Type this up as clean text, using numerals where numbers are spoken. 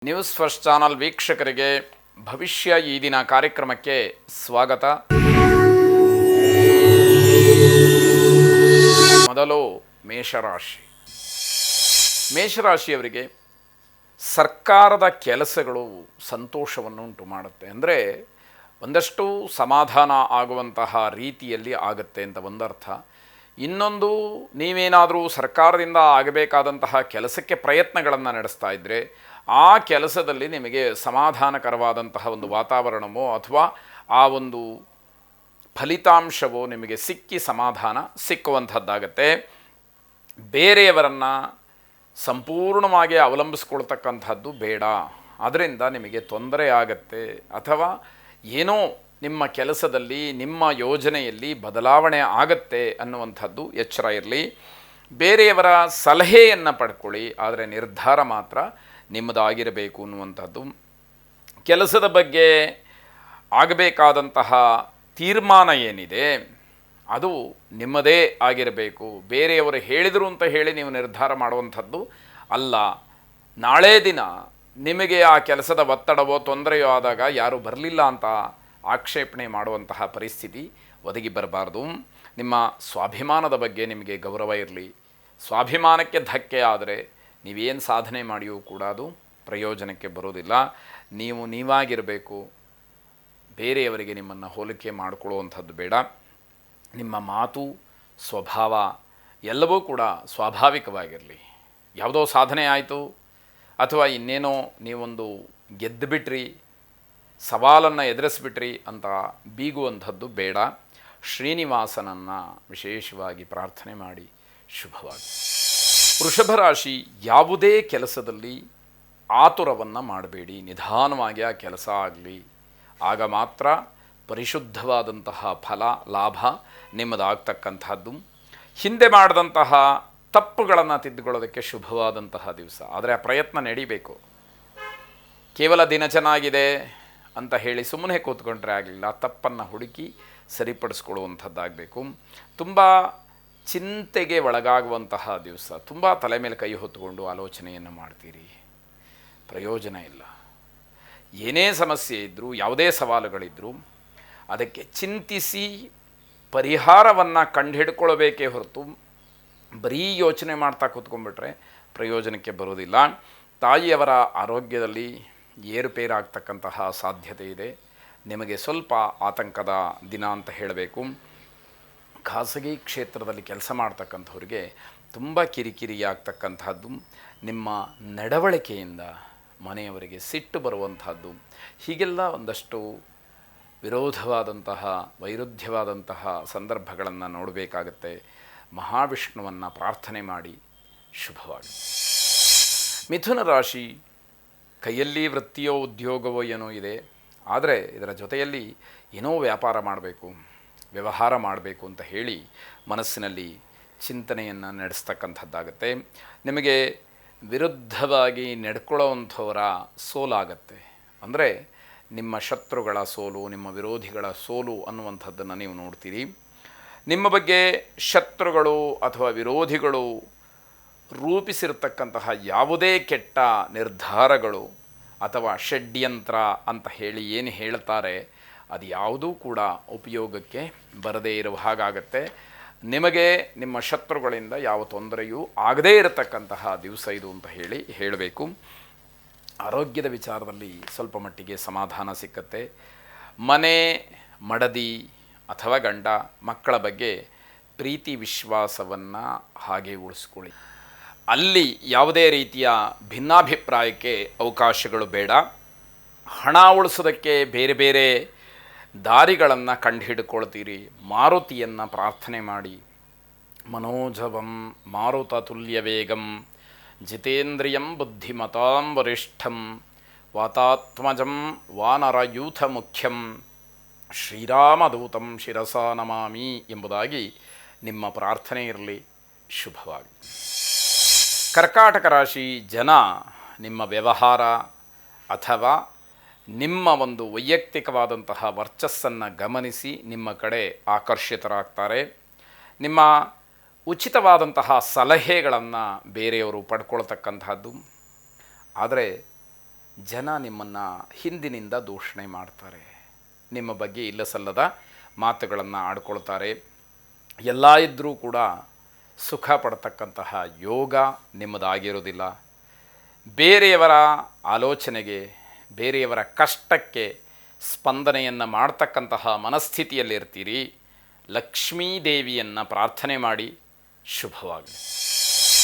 News first channel ವೀಕ್ಷಕರಿಗೆ ಭವಿಷ್ಯ ಈ ದಿನ ಕಾರ್ಯಕ್ರಮಕ್ಕೆ ಸ್ವಾಗತ. ಮೊದಲು ಮೇಷರಾಶಿಯವರಿಗೆ ಸರ್ಕಾರದ ಕೆಲಸಗಳು ಸಂತೋಷವನ್ನು ಉಂಟು ಮಾಡುತ್ತೆ. ಅಂದರೆ ಒಂದಷ್ಟು ಸಮಾಧಾನ ಆಗುವಂತಹ ರೀತಿಯಲ್ಲಿ ಆಗುತ್ತೆ ಅಂತ ಒಂದರ್ಥ. ಇನ್ನೊಂದು, ನೀವೇನಾದರೂ ಸರ್ಕಾರದಿಂದ ಆಗಬೇಕಾದಂತಹ ಕೆಲಸಕ್ಕೆ ಪ್ರಯತ್ನಗಳನ್ನು ನಡೆಸ್ತಾ ಇದ್ದರೆ ಆ ಕೆಲಸದಲ್ಲಿ ನಿಮಗೆ ಸಮಾಧಾನಕರವಾದಂತಹ ಒಂದು ವಾತಾವರಣವೋ ಅಥವಾ ಆ ಒಂದು ಫಲಿತಾಂಶವೋ ನಿಮಗೆ ಸಮಾಧಾನ ಸಿಕ್ಕುವಂಥದ್ದಾಗತ್ತೆ. ಬೇರೆಯವರನ್ನು ಸಂಪೂರ್ಣವಾಗಿ ಅವಲಂಬಿಸ್ಕೊಳ್ತಕ್ಕಂಥದ್ದು ಬೇಡ. ಅದರಿಂದ ನಿಮಗೆ ತೊಂದರೆ ಆಗತ್ತೆ ಅಥವಾ ಏನೋ ನಿಮ್ಮ ಕೆಲಸದಲ್ಲಿ ನಿಮ್ಮ ಯೋಜನೆಯಲ್ಲಿ ಬದಲಾವಣೆ ಆಗತ್ತೆ ಅನ್ನುವಂಥದ್ದು ಎಚ್ಚರ ಇರಲಿ. ಬೇರೆಯವರ ಸಲಹೆಯನ್ನು ಪಡ್ಕೊಳ್ಳಿ, ಆದರೆ ನಿರ್ಧಾರ ಮಾತ್ರ ನಿಮ್ಮದಾಗಿರಬೇಕು ಅನ್ನುವಂಥದ್ದು. ಕೆಲಸದ ಬಗ್ಗೆ ಆಗಬೇಕಾದಂತಹ ತೀರ್ಮಾನ ಏನಿದೆ ಅದು ನಿಮ್ಮದೇ ಆಗಿರಬೇಕು. ಬೇರೆಯವರು ಹೇಳಿದರು ಅಂತ ಹೇಳಿ ನೀವು ನಿರ್ಧಾರ ಮಾಡುವಂಥದ್ದು ಅಲ್ಲ. ನಾಳೆ ದಿನ ನಿಮಗೆ ಆ ಕೆಲಸದ ಒತ್ತಡವೋ ತೊಂದರೆಯೋ ಆದಾಗ ಯಾರೂ ಬರಲಿಲ್ಲ ಅಂತ ಆಕ್ಷೇಪಣೆ ಮಾಡುವಂತಹ ಪರಿಸ್ಥಿತಿ ಒದಗಿ ಬರಬಾರ್ದು. ನಿಮ್ಮ ಸ್ವಾಭಿಮಾನದ ಬಗ್ಗೆ ನಿಮಗೆ ಗೌರವ ಇರಲಿ. ಸ್ವಾಭಿಮಾನಕ್ಕೆ ಧಕ್ಕೆ ಆದರೆ ನೀವೇನು ಸಾಧನೆ ಮಾಡಿಯೂ ಕೂಡ ಅದು ಪ್ರಯೋಜನಕ್ಕೆ ಬರೋದಿಲ್ಲ. ನೀವು ನೀವಾಗಿರಬೇಕು. ಬೇರೆಯವರಿಗೆ ನಿಮ್ಮನ್ನು ಹೋಲಿಕೆ ಮಾಡಿಕೊಳ್ಳುವಂಥದ್ದು ಬೇಡ. ನಿಮ್ಮ ಮಾತು, ಸ್ವಭಾವ ಎಲ್ಲವೂ ಕೂಡ ಸ್ವಾಭಾವಿಕವಾಗಿರಲಿ. ಯಾವುದೋ ಸಾಧನೆ ಆಯಿತು ಅಥವಾ ಇನ್ನೇನೋ ನೀವೊಂದು ಗೆದ್ದುಬಿಟ್ರಿ, ಸವಾಲನ್ನು ಎದುರಿಸ್ಬಿಟ್ರಿ ಅಂತ ಬೀಗುವಂಥದ್ದು ಬೇಡ. ಶ್ರೀನಿವಾಸನನ್ನು ವಿಶೇಷವಾಗಿ ಪ್ರಾರ್ಥನೆ ಮಾಡಿ ಶುಭವಾಗಿ. ವೃಷಭ ರಾಶಿ, ಯಾವುದೇ ಕೆಲಸದಲ್ಲಿ ಆತುರವನ್ನು ಮಾಡಬೇಡಿ. ನಿಧಾನವಾಗಿ ಆ ಕೆಲಸ ಆಗಲಿ, ಆಗ ಮಾತ್ರ ಪರಿಶುದ್ಧವಾದಂತಹ ಫಲ ಲಾಭ ನಿಮ್ಮದಾಗ್ತಕ್ಕಂಥದ್ದು. ಹಿಂದೆ ಮಾಡಿದಂತಹ ತಪ್ಪುಗಳನ್ನು ತಿದ್ದುಕೊಳ್ಳೋದಕ್ಕೆ ಶುಭವಾದಂತಹ ದಿವಸ. ಆದರೆ ಆ ಪ್ರಯತ್ನ ನಡೀಬೇಕು. ಕೇವಲ ದಿನ ಚೆನ್ನಾಗಿದೆ ಅಂತ ಹೇಳಿ ಸುಮ್ಮನೆ ಕೂತ್ಕೊಂಡ್ರೆ ಆಗಲಿಲ್ಲ. ತಪ್ಪನ್ನು ಹುಡುಕಿ ಸರಿಪಡಿಸ್ಕೊಳ್ಳುವಂಥದ್ದಾಗಬೇಕು. ತುಂಬ ಚಿಂತೆಗೆ ಒಳಗಾಗುವಂತಹ ದಿವಸ. ತುಂಬ ತಲೆ ಮೇಲೆ ಕೈ ಹೊತ್ತುಕೊಂಡು ಆಲೋಚನೆಯನ್ನು ಮಾಡ್ತೀರಿ, ಪ್ರಯೋಜನ ಇಲ್ಲ. ಏನೇ ಸಮಸ್ಯೆ ಇದ್ದರೂ, ಯಾವುದೇ ಸವಾಲುಗಳಿದ್ದರೂ ಅದಕ್ಕೆ ಚಿಂತಿಸಿ ಪರಿಹಾರವನ್ನು ಕಂಡುಹಿಡ್ಕೊಳ್ಬೇಕೇ ಹೊರತು ಬರೀ ಯೋಚನೆ ಮಾಡ್ತಾ ಕೂತ್ಕೊಂಡ್ಬಿಟ್ರೆ ಪ್ರಯೋಜನಕ್ಕೆ ಬರೋದಿಲ್ಲ. ತಾಯಿಯವರ ಆರೋಗ್ಯದಲ್ಲಿ ಏರುಪೇರಾಗ್ತಕ್ಕಂತಹ ಸಾಧ್ಯತೆ ಇದೆ. ನಿಮಗೆ ಸ್ವಲ್ಪ ಆತಂಕದ ದಿನ ಅಂತ ಹೇಳಬೇಕು. ಖಾಸಗಿ ಕ್ಷೇತ್ರದಲ್ಲಿ ಕೆಲಸ ಮಾಡ್ತಕ್ಕಂಥವ್ರಿಗೆ ತುಂಬ ಕಿರಿಕಿರಿ ಆಗ್ತಕ್ಕಂಥದ್ದು. ನಿಮ್ಮ ನಡವಳಿಕೆಯಿಂದ ಮನೆಯವರಿಗೆ ಸಿಟ್ಟು ಬರುವಂಥದ್ದು. ಹೀಗೆಲ್ಲ ಒಂದಷ್ಟು ವಿರೋಧವಾದಂತಹ ವೈರುಧ್ಯವಾದಂತಹ ಸಂದರ್ಭಗಳನ್ನು ನೋಡಬೇಕಾಗತ್ತೆ. ಮಹಾವಿಷ್ಣುವನ್ನು ಪ್ರಾರ್ಥನೆ ಮಾಡಿ ಶುಭವಾಗಿ. ಮಿಥುನ ರಾಶಿ, ಕೈಯಲ್ಲಿ ವೃತ್ತಿಯೋ ಉದ್ಯೋಗವೋ ಏನೋ ಇದೆ, ಆದರೆ ಇದರ ಜೊತೆಯಲ್ಲಿ ಏನೋ ವ್ಯಾಪಾರ ಮಾಡಬೇಕು, ವ್ಯವಹಾರ ಮಾಡಬೇಕು ಅಂತ ಹೇಳಿ ಮನಸ್ಸಿನಲ್ಲಿ ಚಿಂತನೆಯನ್ನು ನಡೆಸ್ತಕ್ಕಂಥದ್ದಾಗತ್ತೆ. ನಿಮಗೆ ವಿರುದ್ಧವಾಗಿ ನಡ್ಕೊಳ್ಳೋವಂಥವರ ಸೋಲಾಗತ್ತೆ. ಅಂದರೆ ನಿಮ್ಮ ಶತ್ರುಗಳ ಸೋಲು, ನಿಮ್ಮ ವಿರೋಧಿಗಳ ಸೋಲು ಅನ್ನುವಂಥದ್ದನ್ನು ನೀವು ನೋಡ್ತೀರಿ. ನಿಮ್ಮ ಬಗ್ಗೆ ಶತ್ರುಗಳು ಅಥವಾ ವಿರೋಧಿಗಳು ರೂಪಿಸಿರ್ತಕ್ಕಂತಹ ಯಾವುದೇ ಕೆಟ್ಟ ನಿರ್ಧಾರಗಳು ಅಥವಾ ಷಡ್ಯಂತ್ರ ಅಂತ ಹೇಳಿ ಏನು ಹೇಳ್ತಾರೆ ಅದು ಯಾವುದೂ ಕೂಡ ಉಪಯೋಗಕ್ಕೆ ಬರದೇ ಇರುವ ಹಾಗಾಗತ್ತೆ. ನಿಮಗೆ ನಿಮ್ಮ ಶತ್ರುಗಳಿಂದ ಯಾವ ತೊಂದರೆಯೂ ಆಗದೇ ಇರತಕ್ಕಂತಹ ದಿವಸ ಇದು ಅಂತ ಹೇಳಬೇಕು. ಆರೋಗ್ಯದ ವಿಚಾರದಲ್ಲಿ ಸ್ವಲ್ಪ ಮಟ್ಟಿಗೆ ಸಮಾಧಾನ ಸಿಕ್ಕತ್ತೆ. ಮನೆ, ಮಡದಿ ಅಥವಾ ಗಂಡ ಮಕ್ಕಳ ಬಗ್ಗೆ ಪ್ರೀತಿ ವಿಶ್ವಾಸವನ್ನು ಹಾಗೆ ಉಳಿಸ್ಕೊಳ್ಳಿ. ಅಲ್ಲಿ ಯಾವುದೇ ರೀತಿಯ ಭಿನ್ನಾಭಿಪ್ರಾಯಕ್ಕೆ ಅವಕಾಶಗಳು ಬೇಡ. ಹಣ ಉಳಿಸೋದಕ್ಕೆ ಬೇರೆ ಬೇರೆ ದಾರಿಗಳನ್ನು ಕಂಡುಹಿಡ್ಕೊಳ್ತೀರಿ. ಮಾರುತಿಯನ್ನು ಪ್ರಾರ್ಥನೆ ಮಾಡಿ. ಮನೋಜವಂ ಮಾರುತ ತುಲ್ಯ ವೇಗಂ ಜಿತೇಂದ್ರಿಯಂ ಬುದ್ಧಿಮತಾಂ ವರಿಷ್ಠಂ ವಾತಾತ್ಮಜಂ ವಾನರಯೂಥ ಮುಖ್ಯಂ ಶ್ರೀರಾಮದೂತಂ ಶಿರಸಾ ನಮಾಮಿ ಎಂಬುದಾಗಿ ನಿಮ್ಮ ಪ್ರಾರ್ಥನೆ ಇರಲಿ. ಶುಭವಾಗಿ. ಕರ್ಕಾಟಕ ರಾಶಿ, ಜನ ನಿಮ್ಮ ವ್ಯವಹಾರ ಅಥವಾ ನಿಮ್ಮ ಒಂದು ವೈಯಕ್ತಿಕವಾದಂತಹ ವರ್ಚಸ್ಸನ್ನು ಗಮನಿಸಿ ನಿಮ್ಮ ಕಡೆ ಆಕರ್ಷಿತರಾಗ್ತಾರೆ. ನಿಮ್ಮ ಉಚಿತವಾದಂತಹ ಸಲಹೆಗಳನ್ನು ಬೇರೆಯವರು ಪಡ್ಕೊಳ್ತಕ್ಕಂಥದ್ದು. ಆದರೆ ಜನ ನಿಮ್ಮನ್ನು ಹಿಂದಿನಿಂದ ದೂಷಣೆ ಮಾಡ್ತಾರೆ, ನಿಮ್ಮ ಬಗ್ಗೆ ಇಲ್ಲಸಲ್ಲದ ಮಾತುಗಳನ್ನು ಆಡ್ಕೊಳ್ತಾರೆ. ಎಲ್ಲ ಇದ್ದರೂ ಕೂಡ ಸುಖ ಪಡ್ತಕ್ಕಂತಹ ಯೋಗ ನಿಮ್ಮದಾಗಿರೋದಿಲ್ಲ. ಬೇರೆಯವರ ಆಲೋಚನೆಗೆ, ಬೇರೆಯವರ ಕಷ್ಟಕ್ಕೆ ಸ್ಪಂದನೆಯನ್ನು ಮಾಡ್ತಕ್ಕಂತಹ ಮನಸ್ಥಿತಿಯಲ್ಲಿರ್ತೀರಿ. ಲಕ್ಷ್ಮೀ ದೇವಿಯನ್ನು ಪ್ರಾರ್ಥನೆ ಮಾಡಿ. ಶುಭವಾಗಲಿ.